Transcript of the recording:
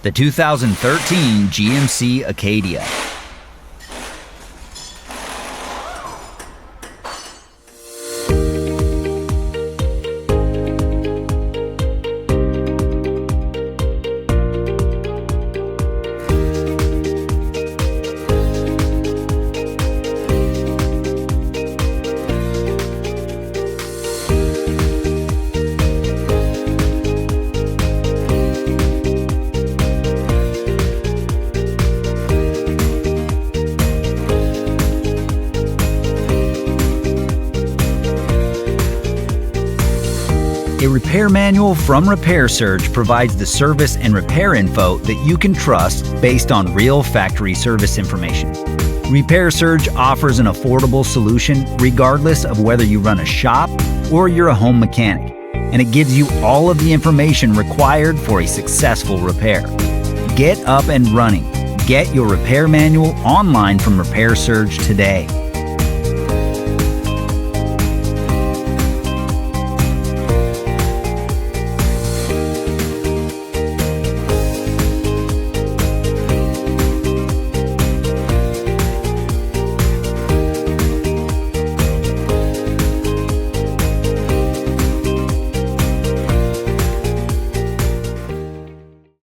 the 2013 GMC Acadia. A repair manual from Repair Surge provides the service and repair info that you can trust based on real factory service information. Repair Surge offers an affordable solution regardless of whether you run a shop or you're a home mechanic, and it gives you all of the information required for a successful repair. Get up and running. Get your repair manual online from Repair Surge today.